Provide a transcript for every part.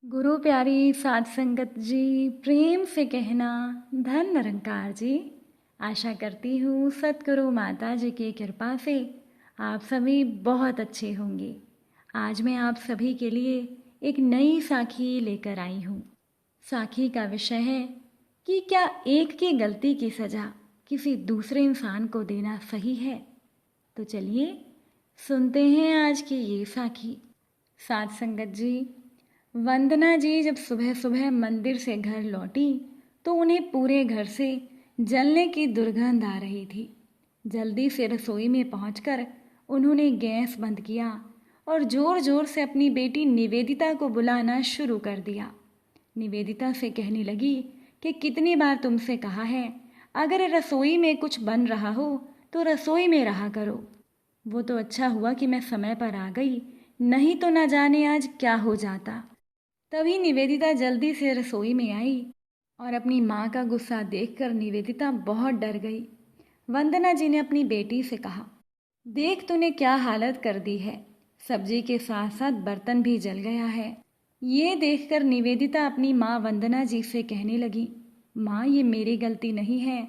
गुरु प्यारी साध संगत जी, प्रेम से कहना धन निरंकार जी। आशा करती हूँ सतगुरु माता जी की कृपा से आप सभी बहुत अच्छे होंगे। आज मैं आप सभी के लिए एक नई साखी लेकर आई हूँ। साखी का विषय है कि क्या एक की गलती की सज़ा किसी दूसरे इंसान को देना सही है। तो चलिए सुनते हैं आज की ये साखी। साध संगत जी, वंदना जी जब सुबह सुबह मंदिर से घर लौटी तो उन्हें पूरे घर से जलने की दुर्गंध आ रही थी। जल्दी से रसोई में पहुंचकर उन्होंने गैस बंद किया और ज़ोर ज़ोर से अपनी बेटी निवेदिता को बुलाना शुरू कर दिया। निवेदिता से कहने लगी कि कितनी बार तुमसे कहा है, अगर रसोई में कुछ बन रहा हो तो रसोई में रहा करो। वो तो अच्छा हुआ कि मैं समय पर आ गई, नहीं तो ना जाने आज क्या हो जाता। तभी निवेदिता जल्दी से रसोई में आई और अपनी माँ का गुस्सा देखकर निवेदिता बहुत डर गई। वंदना जी ने अपनी बेटी से कहा, देख तूने क्या हालत कर दी है, सब्जी के साथ साथ बर्तन भी जल गया है। ये देखकर निवेदिता अपनी माँ वंदना जी से कहने लगी, माँ ये मेरी गलती नहीं है।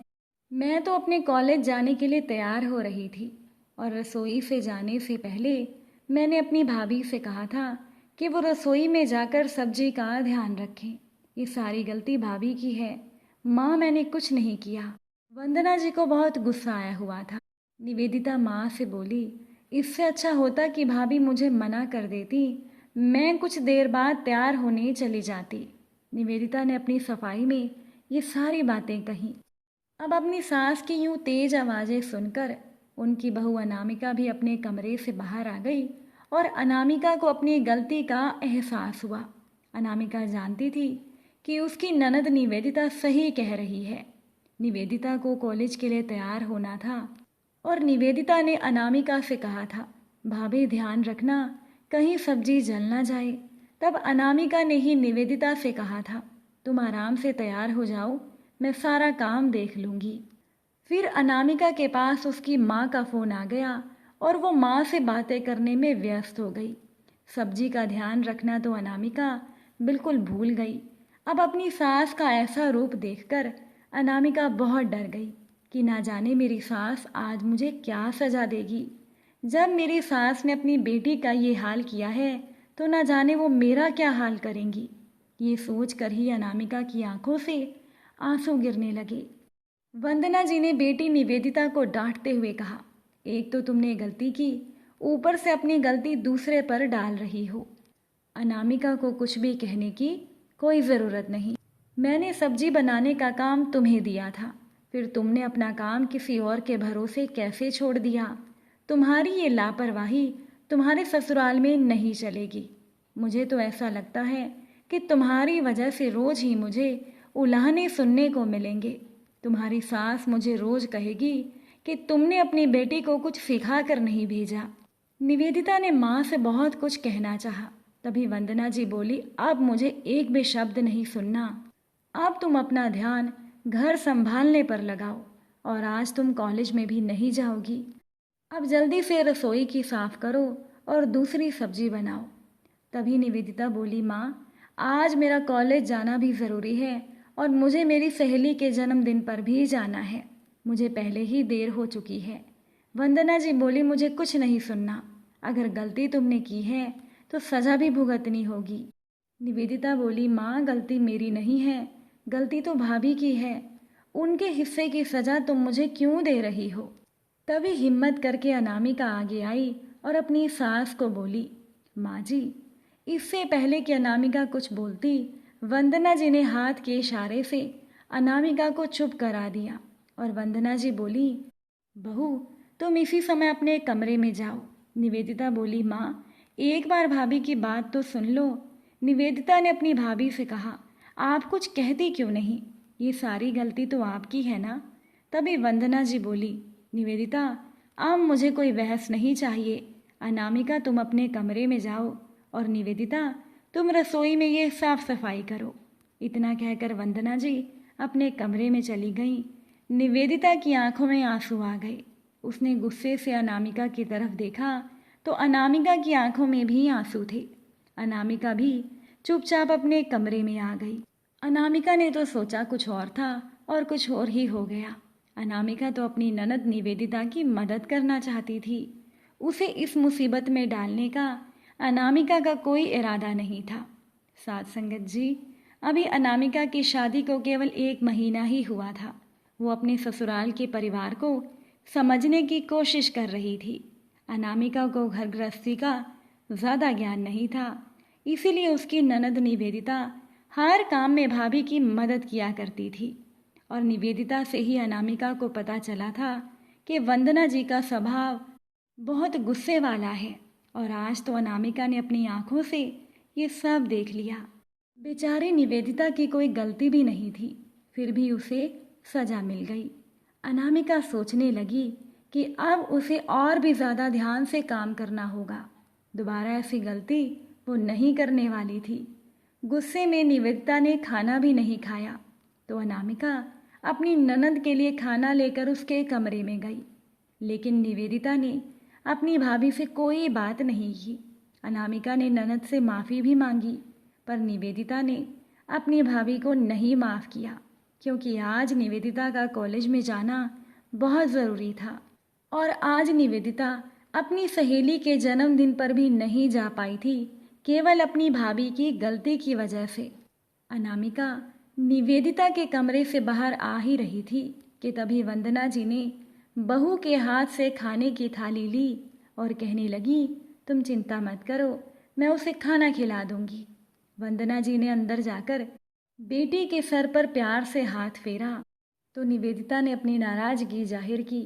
मैं तो अपने कॉलेज जाने के लिए तैयार हो रही थी और रसोई से जाने से पहले मैंने अपनी भाभी से कहा था कि वो रसोई में जाकर सब्जी का ध्यान रखें। ये सारी गलती भाभी की है, माँ मैंने कुछ नहीं किया। वंदना जी को बहुत गुस्सा आया हुआ था। निवेदिता माँ से बोली, इससे अच्छा होता कि भाभी मुझे मना कर देती, मैं कुछ देर बाद तैयार होने चली जाती। निवेदिता ने अपनी सफाई में ये सारी बातें कहीं। अब अपनी सास की यूं तेज आवाज़ें सुनकर उनकी बहू अनामिका भी अपने कमरे से बाहर आ गई और अनामिका को अपनी गलती का एहसास हुआ। अनामिका जानती थी कि उसकी ननद निवेदिता सही कह रही है। निवेदिता को कॉलेज के लिए तैयार होना था और निवेदिता ने अनामिका से कहा था, भाभी ध्यान रखना कहीं सब्जी जल ना जाए। तब अनामिका ने ही निवेदिता से कहा था, तुम आराम से तैयार हो जाओ, मैं सारा काम देख लूँगी। फिर अनामिका के पास उसकी माँ का फ़ोन आ गया और वो माँ से बातें करने में व्यस्त हो गई। सब्जी का ध्यान रखना तो अनामिका बिल्कुल भूल गई। अब अपनी सास का ऐसा रूप देखकर अनामिका बहुत डर गई कि ना जाने मेरी सास आज मुझे क्या सज़ा देगी। जब मेरी सास ने अपनी बेटी का ये हाल किया है तो ना जाने वो मेरा क्या हाल करेंगी। ये सोच कर ही अनामिका की आंखों से आंसू गिरने लगे। वंदना जी ने बेटी निवेदिता को डांटते हुए कहा, एक तो तुमने गलती की, ऊपर से अपनी गलती दूसरे पर डाल रही हो। अनामिका को कुछ भी कहने की कोई ज़रूरत नहीं। मैंने सब्जी बनाने का काम तुम्हें दिया था, फिर तुमने अपना काम किसी और के भरोसे कैसे छोड़ दिया। तुम्हारी ये लापरवाही तुम्हारे ससुराल में नहीं चलेगी। मुझे तो ऐसा लगता है कि तुम्हारी वजह से रोज़ ही मुझे उलाहने सुनने को मिलेंगे। तुम्हारी सास मुझे रोज़ कहेगी कि तुमने अपनी बेटी को कुछ सिखा कर नहीं भेजा। निवेदिता ने माँ से बहुत कुछ कहना चाहा, तभी वंदना जी बोली, अब मुझे एक भी शब्द नहीं सुनना। अब तुम अपना ध्यान घर संभालने पर लगाओ और आज तुम कॉलेज में भी नहीं जाओगी। अब जल्दी से रसोई की साफ करो और दूसरी सब्जी बनाओ। तभी निवेदिता बोली, माँ आज मेरा कॉलेज जाना भी ज़रूरी है और मुझे मेरी सहेली के जन्मदिन पर भी जाना है। मुझे पहले ही देर हो चुकी है। वंदना जी बोली, मुझे कुछ नहीं सुनना, अगर गलती तुमने की है तो सज़ा भी भुगतनी होगी। निवेदिता बोली, माँ गलती मेरी नहीं है, गलती तो भाभी की है। उनके हिस्से की सज़ा तुम मुझे क्यों दे रही हो। तभी हिम्मत करके अनामिका आगे आई और अपनी सास को बोली, माँ जी। इससे पहले कि अनामिका कुछ बोलती, वंदना जी ने हाथ के इशारे से अनामिका को चुप करा दिया और वंदना जी बोली, बहू तुम इसी समय अपने कमरे में जाओ। निवेदिता बोली, माँ एक बार भाभी की बात तो सुन लो। निवेदिता ने अपनी भाभी से कहा, आप कुछ कहती क्यों नहीं, ये सारी गलती तो आपकी है ना। तभी वंदना जी बोली, निवेदिता अब मुझे कोई बहस नहीं चाहिए। अनामिका तुम अपने कमरे में जाओ और निवेदिता तुम रसोई में ये साफ सफाई करो। इतना कहकर वंदना जी अपने कमरे में चली गईं। निवेदिता की आंखों में आंसू आ गए। उसने गुस्से से अनामिका की तरफ देखा तो अनामिका की आंखों में भी आंसू थे। अनामिका भी चुपचाप अपने कमरे में आ गई। अनामिका ने तो सोचा कुछ और था और कुछ और ही हो गया। अनामिका तो अपनी ननद निवेदिता की मदद करना चाहती थी। उसे इस मुसीबत में डालने का अनामिका का कोई इरादा नहीं था। साथ संगत जी, अभी अनामिका की शादी को केवल 1 महीना ही हुआ था। वो अपने ससुराल के परिवार को समझने की कोशिश कर रही थी। अनामिका को घर गृहस्थी का ज़्यादा ज्ञान नहीं था, इसीलिए उसकी ननद निवेदिता हर काम में भाभी की मदद किया करती थी। और निवेदिता से ही अनामिका को पता चला था कि वंदना जी का स्वभाव बहुत गुस्से वाला है। और आज तो अनामिका ने अपनी आंखों से ये सब देख लिया। बेचारी निवेदिता की कोई गलती भी नहीं थी, फिर भी उसे सजा मिल गई। अनामिका सोचने लगी कि अब उसे और भी ज़्यादा ध्यान से काम करना होगा। दोबारा ऐसी गलती वो नहीं करने वाली थी। गुस्से में निवेदिता ने खाना भी नहीं खाया, तो अनामिका अपनी ननद के लिए खाना लेकर उसके कमरे में गई। लेकिन निवेदिता ने अपनी भाभी से कोई बात नहीं की। अनामिका ने ननद से माफ़ी भी मांगी, पर निवेदिता ने अपनी भाभी को नहीं माफ़ किया, क्योंकि आज निवेदिता का कॉलेज में जाना बहुत ज़रूरी था। और आज निवेदिता अपनी सहेली के जन्मदिन पर भी नहीं जा पाई थी, केवल अपनी भाभी की गलती की वजह से। अनामिका निवेदिता के कमरे से बाहर आ ही रही थी कि तभी वंदना जी ने बहू के हाथ से खाने की थाली ली और कहने लगी, तुम चिंता मत करो, मैं उसे खाना खिला दूंगी। वंदना जी ने अंदर जाकर बेटी के सर पर प्यार से हाथ फेरा तो निवेदिता ने अपनी नाराज़गी जाहिर की।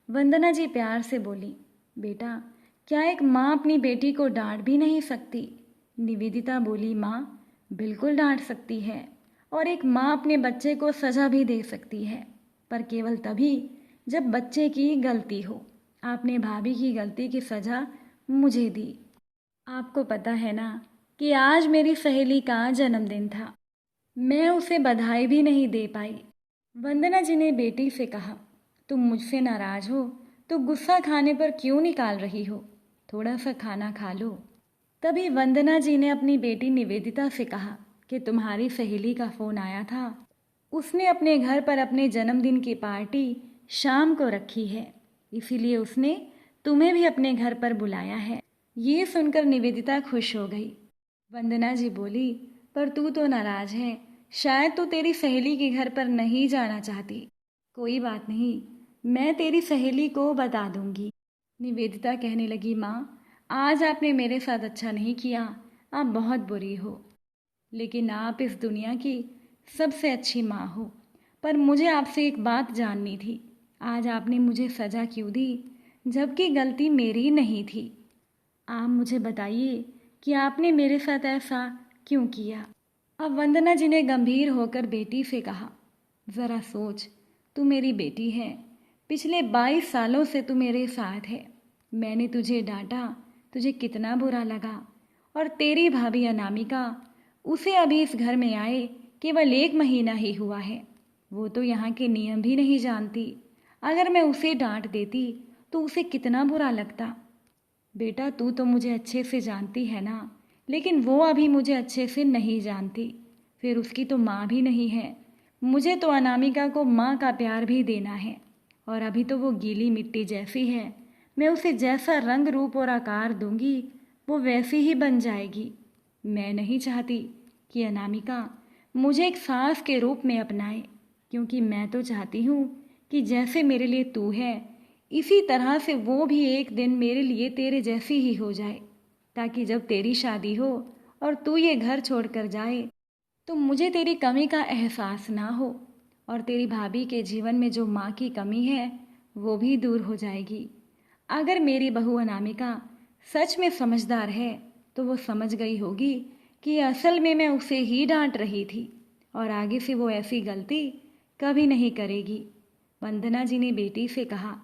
वंदना जी प्यार से बोली, बेटा, क्या एक माँ अपनी बेटी को डांट भी नहीं सकती? निवेदिता बोली, माँ, बिल्कुल डांट सकती है, और एक माँ अपने बच्चे को सज़ा भी दे सकती है, पर केवल तभी जब बच्चे की गलती हो। आपने भाभी की गलती की सज़ा मुझे दी। आपको पता है ना कि आज मेरी सहेली का जन्मदिन था, मैं उसे बधाई भी नहीं दे पाई। वंदना जी ने बेटी से कहा, तुम मुझसे नाराज़ हो तो गुस्सा खाने पर क्यों निकाल रही हो? थोड़ा सा खाना खा लो। तभी वंदना जी ने अपनी बेटी निवेदिता से कहा कि तुम्हारी सहेली का फ़ोन आया था, उसने अपने घर पर अपने जन्मदिन की पार्टी शाम को रखी है, इसीलिए उसने तुम्हें भी अपने घर पर बुलाया है। ये सुनकर निवेदिता खुश हो गई। वंदना जी बोली, पर तू तो नाराज़ है, शायद तो तेरी सहेली के घर पर नहीं जाना चाहती। कोई बात नहीं, मैं तेरी सहेली को बता दूंगी। निवेदिता कहने लगी, माँ, आज आपने मेरे साथ अच्छा नहीं किया, आप बहुत बुरी हो, लेकिन आप इस दुनिया की सबसे अच्छी माँ हो। पर मुझे आपसे एक बात जाननी थी, आज आपने मुझे सज़ा क्यों दी, जबकि गलती मेरी नहीं थी? आप मुझे बताइए कि आपने मेरे साथ ऐसा क्यों किया? अब वंदना जी ने गंभीर होकर बेटी से कहा, ज़रा सोच, तू मेरी बेटी है, पिछले 22 सालों से तू मेरे साथ है। मैंने तुझे डांटा, तुझे कितना बुरा लगा। और तेरी भाभी अनामिका, उसे अभी इस घर में आए केवल 1 महीना ही हुआ है, वो तो यहाँ के नियम भी नहीं जानती। अगर मैं उसे डांट देती तो उसे कितना बुरा लगता। बेटा, तू तो मुझे अच्छे से जानती है ना, लेकिन वो अभी मुझे अच्छे से नहीं जानती, फिर उसकी तो माँ भी नहीं है। मुझे तो अनामिका को माँ का प्यार भी देना है, और अभी तो वो गीली मिट्टी जैसी है। मैं उसे जैसा रंग रूप और आकार दूंगी वो वैसी ही बन जाएगी। मैं नहीं चाहती कि अनामिका मुझे एक सास के रूप में अपनाए, क्योंकि मैं तो चाहती हूँ कि जैसे मेरे लिए तू है, इसी तरह से वो भी एक दिन मेरे लिए तेरे जैसी ही हो जाए, ताकि जब तेरी शादी हो और तू ये घर छोड़कर जाए तो मुझे तेरी कमी का एहसास ना हो, और तेरी भाभी के जीवन में जो माँ की कमी है वो भी दूर हो जाएगी। अगर मेरी बहू अनामिका सच में समझदार है तो वो समझ गई होगी कि असल में मैं उसे ही डांट रही थी, और आगे से वो ऐसी गलती कभी नहीं करेगी। वंदना जी ने बेटी से कहा,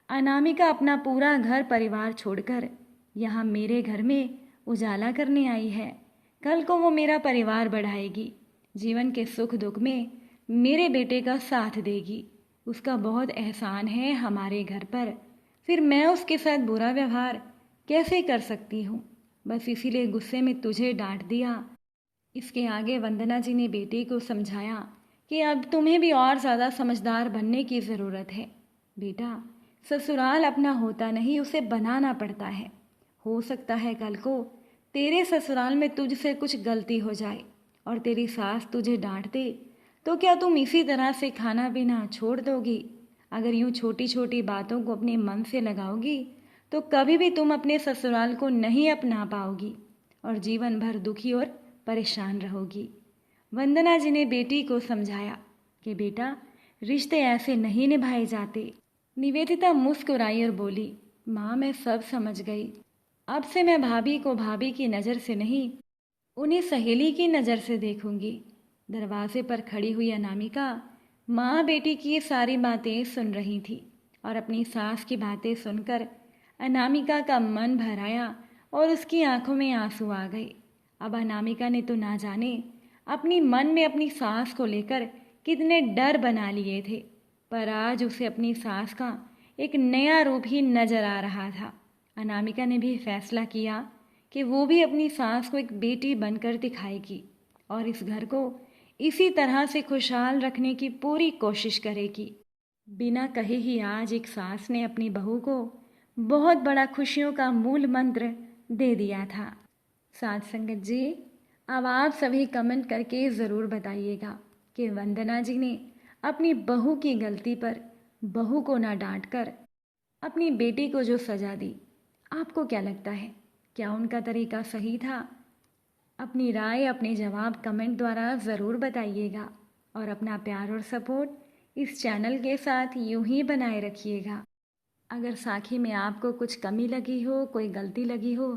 अनामिका अपना पूरा घर परिवार छोड़कर यहाँ मेरे घर में उजाला करने आई है। कल को वो मेरा परिवार बढ़ाएगी, जीवन के सुख दुख में मेरे बेटे का साथ देगी। उसका बहुत एहसान है हमारे घर पर, फिर मैं उसके साथ बुरा व्यवहार कैसे कर सकती हूँ? बस इसीलिए गुस्से में तुझे डांट दिया। इसके आगे वंदना जी ने बेटी को समझाया कि अब तुम्हें भी और ज़्यादा समझदार बनने की ज़रूरत है। बेटा, ससुराल अपना होता नहीं, उसे बनाना पड़ता है। हो सकता है कल को तेरे ससुराल में तुझसे कुछ गलती हो जाए और तेरी सास तुझे डांट दे, तो क्या तुम इसी तरह से खाना पीना छोड़ दोगी? अगर यूँ छोटी छोटी बातों को अपने मन से लगाओगी तो कभी भी तुम अपने ससुराल को नहीं अपना पाओगी और जीवन भर दुखी और परेशान रहोगी। वंदना जी ने बेटी को समझाया कि बेटा, रिश्ते ऐसे नहीं निभाए जाते। निवेदिता मुस्कुराई और बोली, माँ मैं सब समझ गई। अब से मैं भाभी को भाभी की नज़र से नहीं, उन्हें सहेली की नज़र से देखूंगी। दरवाजे पर खड़ी हुई अनामिका माँ बेटी की ये सारी बातें सुन रही थी और अपनी सास की बातें सुनकर अनामिका का मन भर आया और उसकी आंखों में आंसू आ गए। अब अनामिका ने तो ना जाने अपनी मन में अपनी सास को लेकर कितने डर बना लिए थे, पर आज उसे अपनी सास का एक नया रूप ही नजर आ रहा था। अनामिका ने भी फैसला किया कि वो भी अपनी सास को एक बेटी बनकर दिखाएगी और इस घर को इसी तरह से खुशहाल रखने की पूरी कोशिश करेगी। बिना कहे ही आज एक सास ने अपनी बहू को बहुत बड़ा खुशियों का मूल मंत्र दे दिया था। साथ संगत जी, अब आप सभी कमेंट करके ज़रूर बताइएगा कि वंदना जी ने अपनी बहू की गलती पर बहू को ना डांट कर अपनी बेटी को जो सज़ा दी, आपको क्या लगता है? क्या उनका तरीका सही था? अपनी राय, अपने जवाब कमेंट द्वारा ज़रूर बताइएगा और अपना प्यार और सपोर्ट इस चैनल के साथ यूं ही बनाए रखिएगा। अगर साखी में आपको कुछ कमी लगी हो, कोई गलती लगी हो,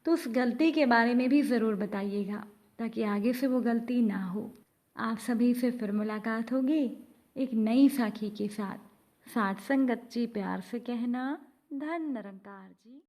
तो उस गलती के बारे में भी ज़रूर बताइएगा ताकि आगे से वो गलती ना हो। आप सभी से फिर मुलाकात होगी एक नई साखी के साथ। साथ संगत जी प्यार से कहना, धन निरंकार जी।